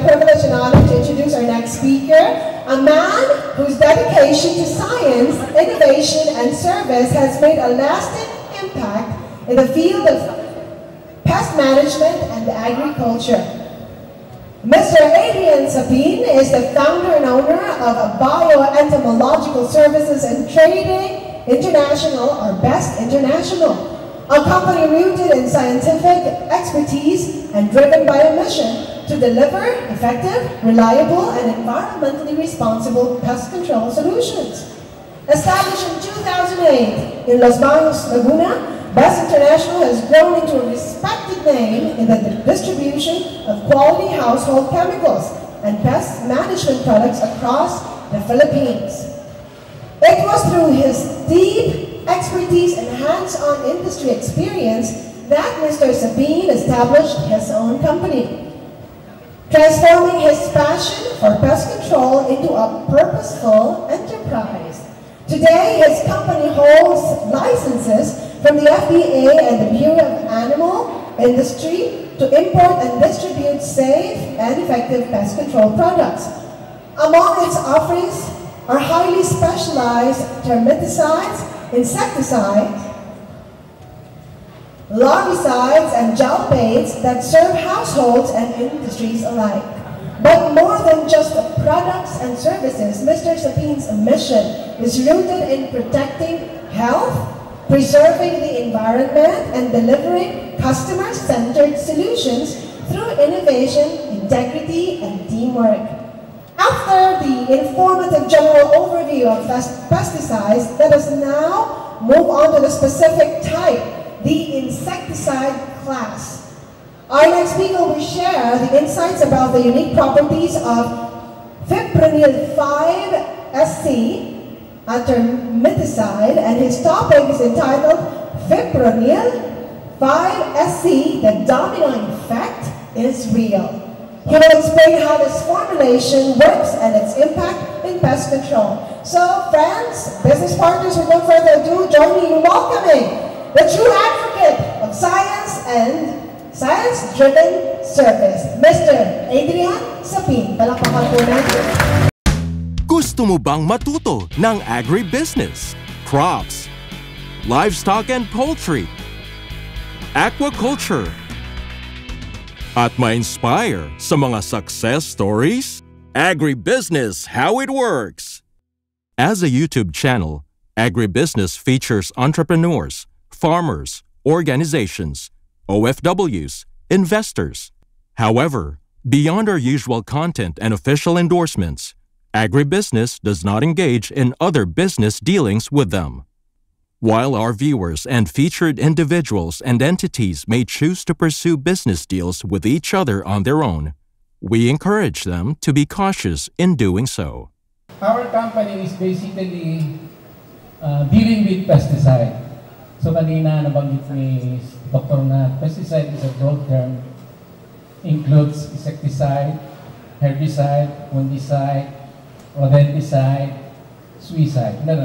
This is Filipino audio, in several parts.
privilege and honor to introduce our next speaker, a man whose dedication to science, innovation, and service has made a lasting impact in the field of pest management and agriculture. Mr. Adrian Sabin is the founder and owner of Bioentomological Services and Trading International, or BEST International, a company rooted in scientific expertise and driven by a mission to deliver effective, reliable, and environmentally responsible pest control solutions. Established in 2008 in Los Baños, Laguna, BEST International has grown into a respected name in the distribution of quality household chemicals and pest management products across the Philippines. It was through his deep expertise and hands-on industry experience that Mr. Sabin established his own company, transforming his passion for pest control into a purposeful enterprise. Today, his company holds licenses from the FDA and the Bureau of Animal Industry to import and distribute safe and effective pest control products. Among its offerings are highly specialized termiticides, insecticides, larvicides, and gel baits that serve households and industries alike. But more than just products and services, Mr. Sabin's mission is rooted in protecting health, preserving the environment, and delivering customer-centered solutions through innovation, integrity, and teamwork. After the informative general overview of pesticides, let us now move on to the specific type, the insecticide class. Our next speaker will share the insights about the unique properties of Fipronil 5SC, a termiticide, and his topic is entitled Fipronil 5SC, the domino effect is real. He will explain how this formulation works and its impact in pest control. So, friends, business partners, without further ado, join me in welcoming the true advocate of science and science-driven service, Mr. Adrian Sabin. Palakpakan po natin. Gusto mo bang matuto ng agribusiness, crops, livestock and poultry, aquaculture, at ma-inspire sa mga success stories? Agribusiness, how it works! As a YouTube channel, Agribusiness features entrepreneurs, farmers, organizations, OFWs, investors. However, beyond our usual content and official endorsements, Agribusiness does not engage in other business dealings with them. While our viewers and featured individuals and entities may choose to pursue business deals with each other on their own, we encourage them to be cautious in doing so. Our company is basically dealing with pesticide. So kanina nabanggit ni Dr. na pesticide is a broad term, includes insecticide, herbicide, fungicide, rodenticide, suicide. No.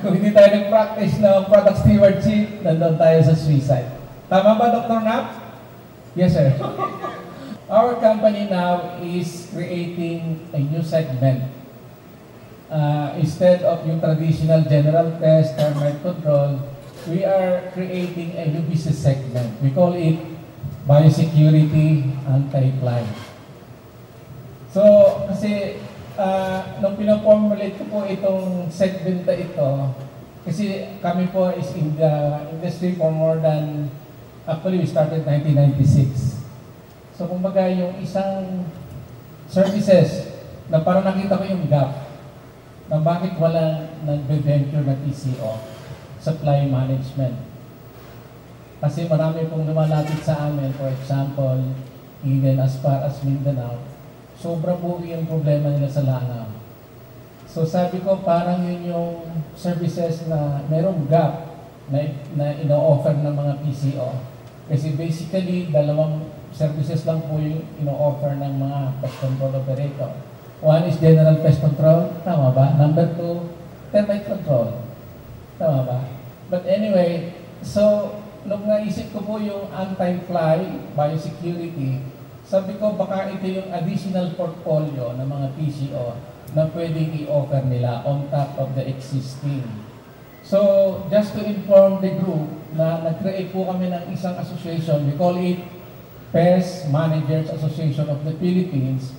Kung hindi tayo nag-practice ng product stewardship, nandun tayo sa suicide. Tama ba, Dr. Nap? Yes, sir. Our company now is creating a new segment. Instead of yung traditional general pest, termite control, we are creating a new business segment. We call it biosecurity anti-fly. So, kasi nung pinaformulate ko po itong segment na ito, kasi kami po is in the industry for more than, actually we started 1996. So kumbaga yung isang services na parang nakita ko yung gap na bakit walang nag-venture na TCO, supply management. Kasi marami pong lumalapit sa amin, for example, even as far as Mindanao, sobra po yung problema nila sa langaw. So sabi ko, parang yun yung services na merong gap na ino-offer ng mga PCO. Kasi basically, dalawang services lang po yung ino-offer ng mga pest control operator. One is general pest control, tama ba? Number two, termite control. Tama ba? But anyway, so nung naisip ko po yung anti-fly, biosecurity, Sabi ko, baka ito yung additional portfolio ng mga PCO na pwedeng i-offer nila on top of the existing. So, just to inform the group na nag-create po kami ng isang association, we call it Pest Managers Association of the Philippines,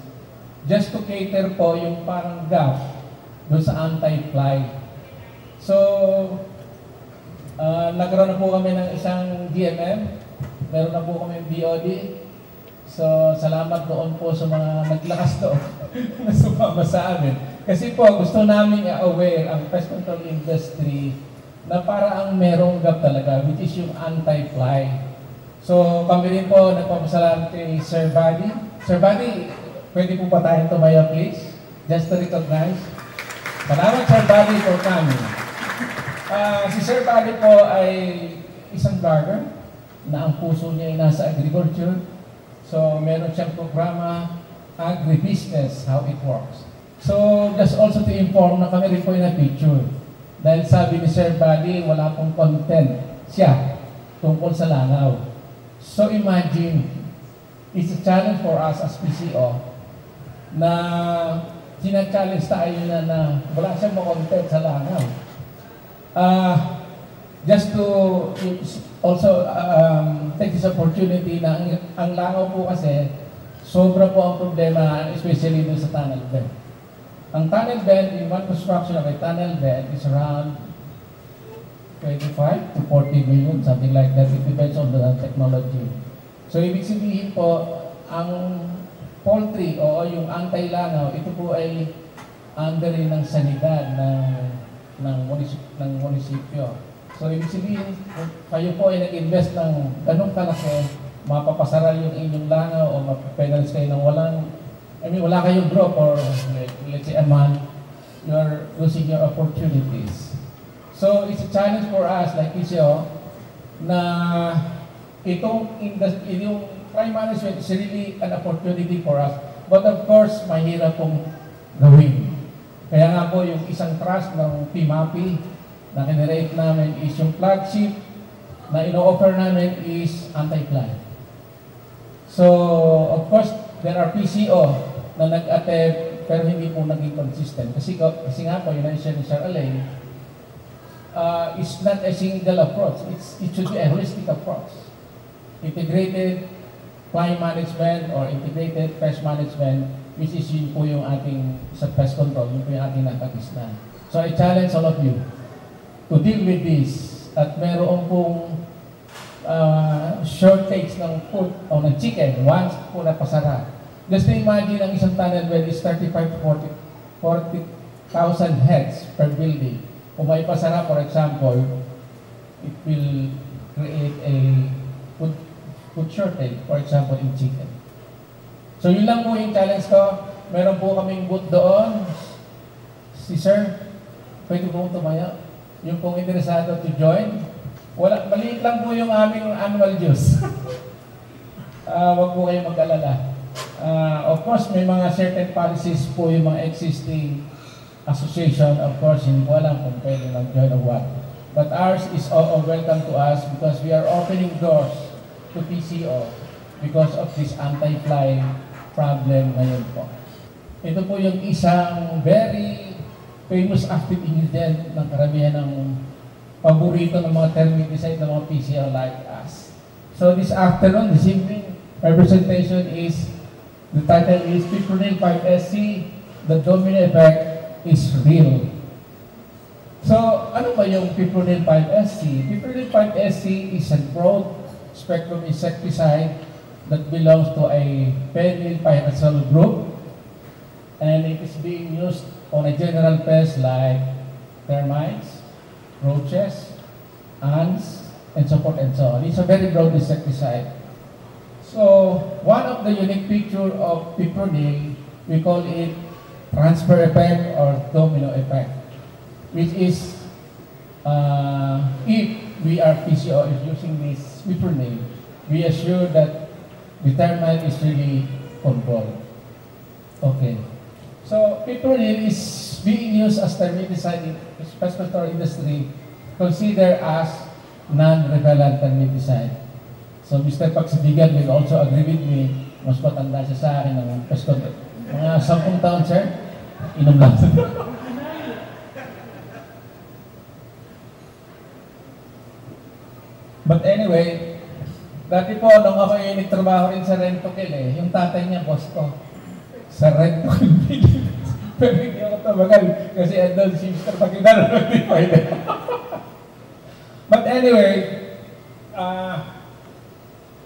just to cater po yung parang gap doon sa anti-fly. So, nagkaroon na po kami ng isang DMM, meron na po kami BOD. So, salamat doon po sa mga naglakas doon na sumama sa amin. Kasi po, gusto namin i-aware ang pest control industry na para ang merong gap talaga, which is yung anti-fly. So, kami rin po nagpapasalamat kay Sir Buddy. Sir Buddy, pwede po pa tayong tumayo, please? Just to recognize. Salamat, Sir Buddy, for coming. Si Sir Buddy po ay isang vlogger na ang puso niya ay nasa agriculture. So, meron siyang programa, Agribusiness, How It Works. So, just also to inform na kami rin po yung na-picture. Dahil sabi ni Sir Buddy, wala pong content siya tungkol sa langaw. So, imagine, it's a challenge for us as PCO na sina-challenge tayo na wala siyang content sa langaw. Just to also take this opportunity na ang langaw po kasi sobra po ang problema, especially dun sa tunnel bed. Ang tunnel bed, in one construction of a tunnel bed is around 25 to 40 million, something like that. It depends on the technology. So, ibig sabihin po, ang poultry o yung anti-langaw, ito po ay under ng sanidad ng munisipyo. So, ibig sabihin, kayo po ay nag-invest ng ganong kalaki, mapapasara yung inyong langaw o mapapenalize kayo ng wala kayong drop or let's say a month, you're losing your opportunities. So, it's a challenge for us, like PCO, na yung fly management is really an opportunity for us. But of course, mahirap pong gawin. Kaya nga po, yung isang trust ng PMAPI, na kinirate namin is yung flagship na ino-offer namin is anti-fly. So, of course, there are PCO na nag-attempt pero hindi po naging consistent. Kasi nga po, yun na siya ni Sir Alain, is not a single approach. It should be a holistic approach. Integrated fly management or integrated pest management, which is yun po yung ating sa pest control, yun po yung ating nakagisna. So, I challenge all of you to deal with this at meron pong shortage ng food o ng chicken once po napasara. Just to imagine ang isang tunnel bed is 35 to 40,000 heads per building. Kung may pasara, for example, it will create a food shortage, for example, in chicken. So yun lang po yung challenge ko. Meron po kaming booth doon. Si Sir, pwede po tumaya. Yung pong interesado to join, maliit lang po yung aming annual dues. Wag po kayong mag-alala. Of course, may mga certain policies po yung mga existing association. Of course, hindi ko alam kung pwede lang join or what. But ours is all welcome to us because we are opening doors to PCO because of this anti-fly problem ngayon po. Ito po yung isang very famous active ingredient ng karamihan ng paborito ng mga termiticide ng mga PCO like us. So this afternoon, this evening, my presentation is, the title is Fipronil 5SC, the domino effect is real. So, ano ba yung Fipronil 5SC? Fipronil 5SC is a broad spectrum insecticide that belongs to a penyl pyrazole group, and it is being used on a general pest like termites, roaches, ants, and so forth and so on. It's a very broad insecticide. So, one of the unique features of Fipronil, we call it transfer effect or domino effect, which is if we are PCO is using this Fipronil, we assure that the termite is really controlled. Okay. So, Fipronil is being used as termiticide in the pest control industry, considered as non-repellent termiticide. So, Mr. Pagsabigan will also agree with me Mas matanda siya sa akin ng mga 10 taon, sir. Inom lang. But anyway, dati po, nung ako yung nagtrabaho rin sa Rentokil yung tatay niya, boss ko, sa Rentokil. Pero hindi ako tabagal kasi andun si Mr. Pagkidaro, hindi pwede. But anyway,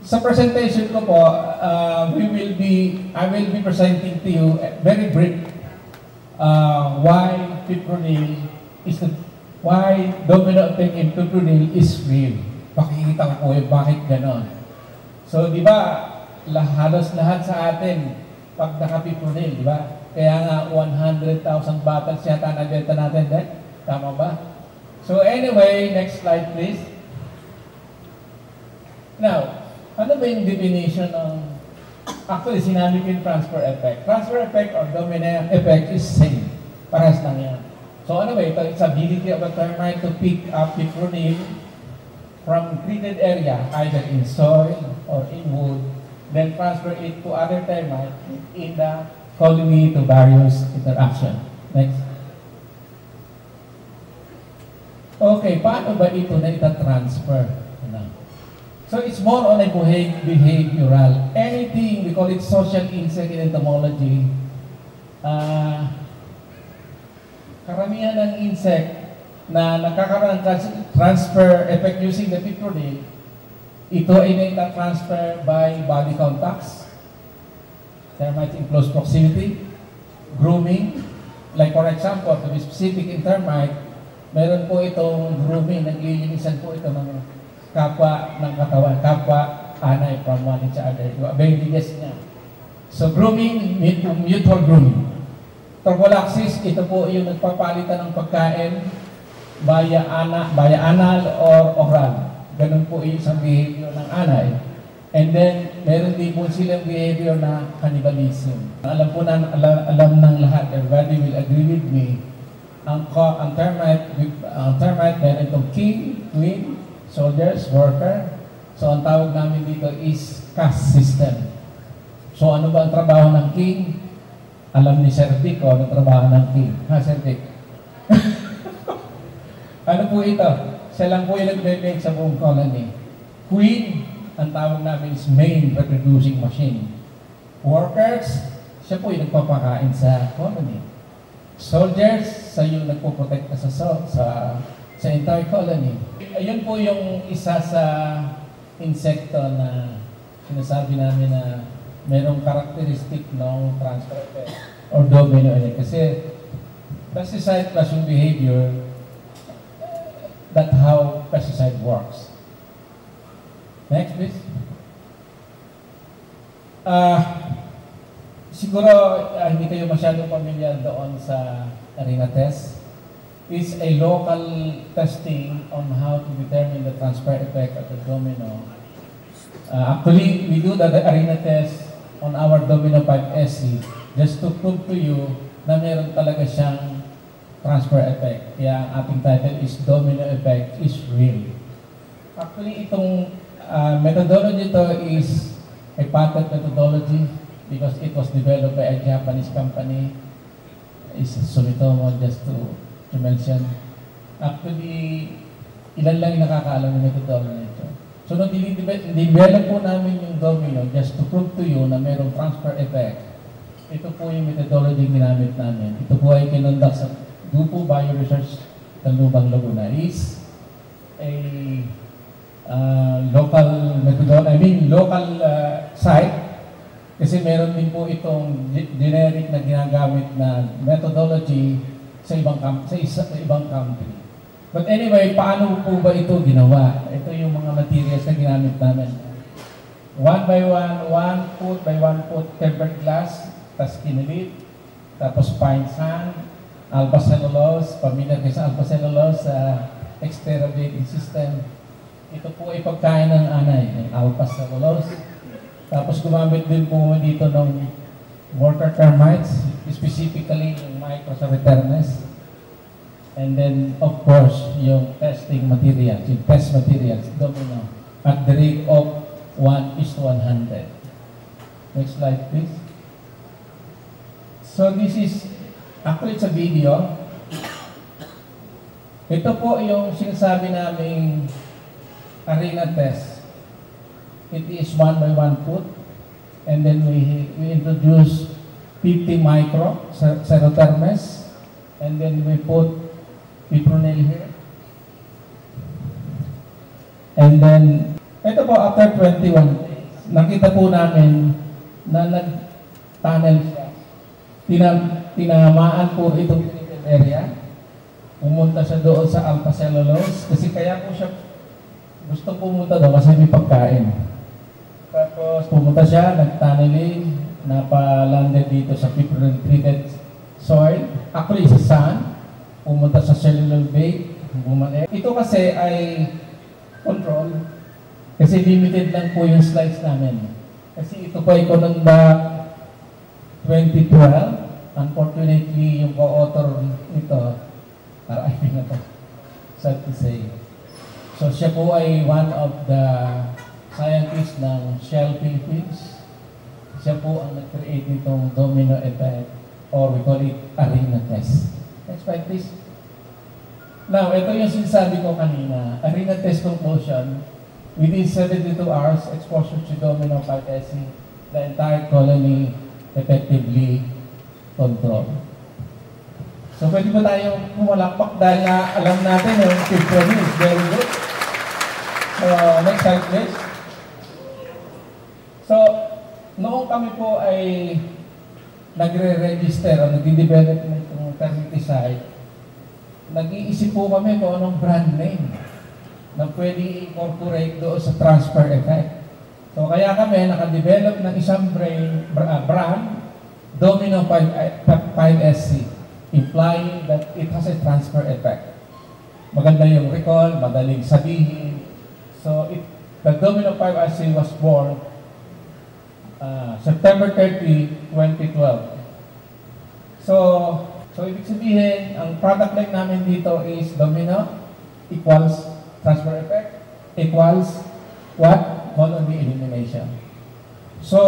sa presentation ko po, I will be presenting to you very brief why domino effect in fipronil is real. Pakikita ko po yung bakit ganon. So, di ba, halos lahat sa atin, pag naka-fipronil, di ba? Kaya nga, 100,000 bottles yata nabenta natin, tama ba? So, anyway, next slide, please. Now, ano ba yung definition ng, actually, sinabi ko yung transfer effect. Transfer effect or domino effect is same. Parehas lang yan. So, ano ba ito? It's ability of a termite to pick up fipronil from treated area, either in soil or in wood, then transfer it to other termites in the colony to various interaction. Next. Okay, paano ba ito na ita-transfer? So it's more on a behavioral. Anything, we call it social insect in entomology. Karamihan ng insect na nakakaroon ng transfer effect using the fipronil, ito ay na-transfer by body contacts, termites in close proximity, grooming, like for example, to be specific in termite, meron po itong grooming, naglilinisan po ito ng kapwa ng katawan, kapwa anay from one each other. Very biggest niya. So grooming, mutual grooming. Trophallaxis, ito po yung nagpapalitan ng pagkain via anal or oral. Ganun po yung isang behavior ng anay. And then, meron din po silang behavior na cannibalism. Alam po alam ng lahat, everybody will agree with me. Ang termite, meron itong king, queen, soldiers, worker. So, ang tawag namin dito is caste system. So, ano ba ang trabaho ng king? Alam ni Sir Vic ang trabaho ng king. Ha, Sir Vic? Ano po ito? Siya lang po yung nag-make sa buong colony. Queen, ang tawag namin is main reproducing machine. Workers, siya po yung nagpapakain sa colony. Soldiers, siya yung nagpoprotekta sa entire colony. Ayun po yung isa sa insekto na sinasabi namin na mayroong karakteristik ng transfer effect or domino effect. Kasi pesticide plus yung behavior, that's how pesticide works. Next, please. Siguro hindi kayo masyadong familiar doon sa arena test. It's a local testing on how to determine the transfer effect of the domino. Actually, we do the arena test on our domino 5SC just to prove to you na meron talaga siyang transfer effect. Kaya ang ating title is Domino Effect is Real. Actually, itong methodology ito is a patent methodology because it was developed by a Japanese company. Is Sumitomo, just to mention. Actually, ilan lang yung nakakaalam ng methodology ito. So, nung develop po namin yung domino just to prove to you na mayroong transfer effect, ito po yung methodology ginamit namin. Ito po ay kinonduct sa Grupo Bioresearch ng Lubang, Laguna. Is a local site kasi meron din po itong generic na ginagamit na methodology sa ibang country. But anyway, paano po ba ito ginawa? Ito yung mga materials na ginamit namin. 1 by 1 foot by 1 foot tempered glass, tas kinilit, tapos pine sand, alpha cellulose, familiar kayo sa alpha cellulose sa extravagant system. Ito po ay pagkain ng anay, ng alpha cellulose. Tapos gumamit din po dito ng worker termites, specifically yung Microceratops. And then, of course, yung testing materials, yung test materials, domino, at the rate of 1:100. Next slide, please. So this is, actually it's a video. Ito po yung sinasabi naming arena test. It is 1 by 1 foot. And then we introduce 50 micro serothermes. And then we put fipronil here. And then, ito po after 21 days, nakita po namin na nag-tunnel siya. Tinamaan po itong area. Pumunta siya doon sa alpha cellulose kasi kaya po siya gusto pumunta doon kasi may pagkain. Tapos pumunta siya, nag-tunneling, napalanded dito sa fipronil-treated soil. Actually, sa sun, pumunta sa cellular bait, bumalik. Ito kasi ay control kasi limited lang po yung slides namin. Kasi ito po ay Conunda 2012. Unfortunately, yung co-author nito, RIP na to, sad to say. So siya po ay one of the scientists ng Shell Philippines. Siya po ang nag-create nitong domino effect or we call it arena test. Next slide please. Now, ito yung sinasabi ko kanina. Arena test conclusion. Within 72 hours, exposure to domino 5SC, the entire colony effectively controlled. So, pwede ba tayong pumalakpak dahil na alam natin yung fipronil is very good. So, next slide please. So, noong kami po ay nagre-register o nag-develop ng termiticide, nag-iisip po kami kung anong brand name na pwede i-incorporate doon sa transfer effect. So, kaya kami nakadevelop ng isang brand, Domino 5SC. Implying that it has a transfer effect. Maganda yung recall, madaling sabihin. So, the Domino 5SC was born September 30, 2012. So ibig sabihin, ang product line namin dito is Domino equals transfer effect equals what? Colony elimination. So,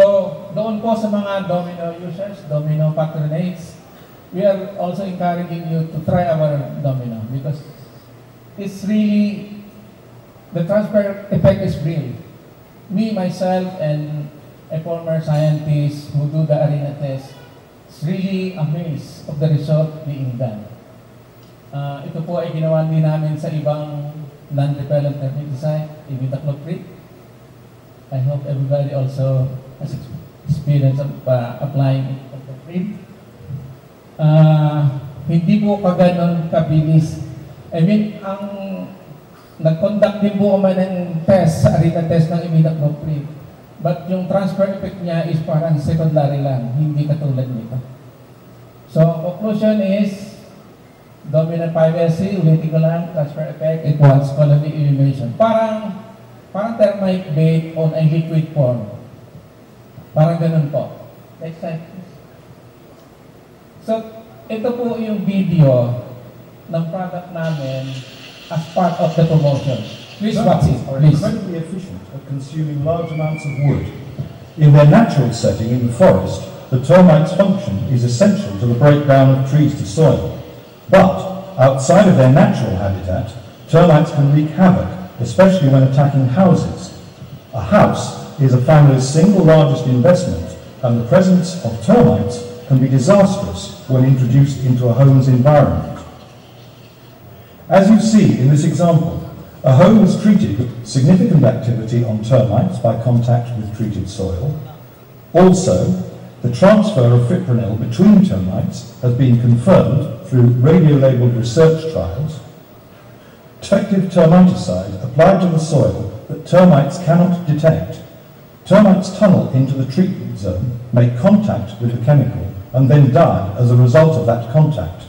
doon po sa mga Domino users, Domino patronates, we are also encouraging you to try our Domino because it's really, the transfer effect is real. Me, myself, and a former scientist who do the arena test is really amazed of the result being done. Ito po ay ginawa din namin sa ibang non-repellent termiticide, imidacloprid. I hope everybody also has experience of applying imidacloprid. Hindi po kaganon kabilis. I mean, ang nag-conduct din po kami ng test, sa arena test ng imidacloprid. But yung transfer effect niya is parang secondary lang, hindi katulad nito. So, conclusion is, Dominant 5SC, ulitin ko lang, transfer effect equals colony elimination. Parang termite bait on a liquid form. Parang ganun po. Next slide, please. So, ito po yung video ng product namin as part of the promotion. Please watch it, are please. incredibly efficient at consuming large amounts of wood. In their natural setting in the forest, the termites' function is essential to the breakdown of trees to soil. But, outside of their natural habitat, termites can wreak havoc, especially when attacking houses. A house is a family's single largest investment, and the presence of termites can be disastrous when introduced into a home's environment. As you see in this example, a home was treated with significant activity on termites by contact with treated soil. Also, the transfer of fipronil between termites has been confirmed through radio-labelled research trials. Effective termiticide applied to the soil that termites cannot detect. Termites tunnel into the treatment zone, make contact with the chemical, and then die as a result of that contact.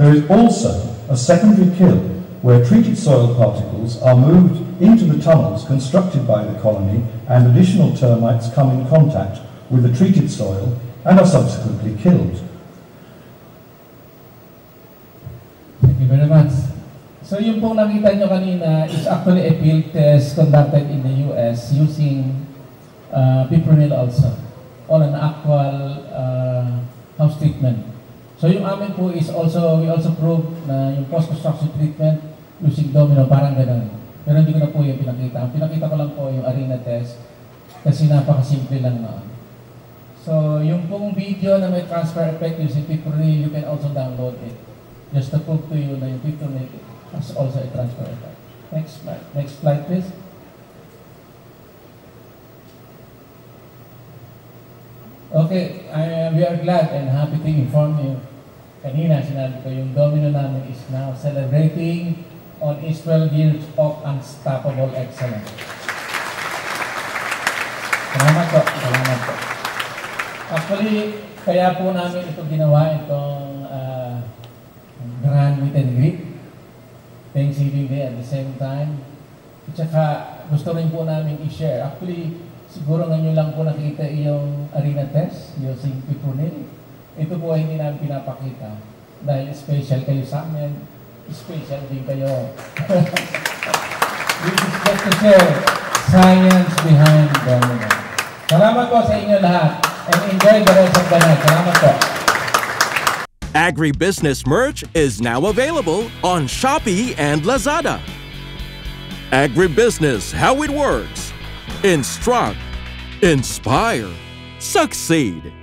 There is also a secondary kill where treated soil particles are moved into the tunnels constructed by the colony and additional termites come in contact with the treated soil and are subsequently killed. Thank you very much. So yung pong nakita nyo kanina is actually a field test conducted in the US using fipronil also. on an actual house treatment. So yung amin po is also, we also proved na yung post-construction treatment using domino, parang ganun. Pero hindi ko na po yung pinakita. Ang pinakita ko lang po yung arena test kasi napakasimple lang na. So yung pong video na may transfer effect using Pipronil, you can also download it. Just to prove to you na yung Pipronil has also a transfer effect. Next slide please. Okay, we are glad and happy to inform you. Kanina sinabi ko yung domino namin is now celebrating on its 12 years of unstoppable excellence. Salamat po, salamat po. Actually, kaya po namin ito ginawa, itong grand meet and greet, Thanksgiving Day at the same time. At saka gusto rin po namin i-share. Actually, siguro ngayon lang po nakita yung arena test using Pipronil. Ito po ay hindi namin pinapakita dahil special kayo sa amin, special din kayo. This is just to share science behind domino. Salamat po sa inyo lahat and enjoy the rest of the night. Salamat po. Agribusiness merch is now available on Shopee and Lazada. Agribusiness, how it works. Instruct, inspire, succeed.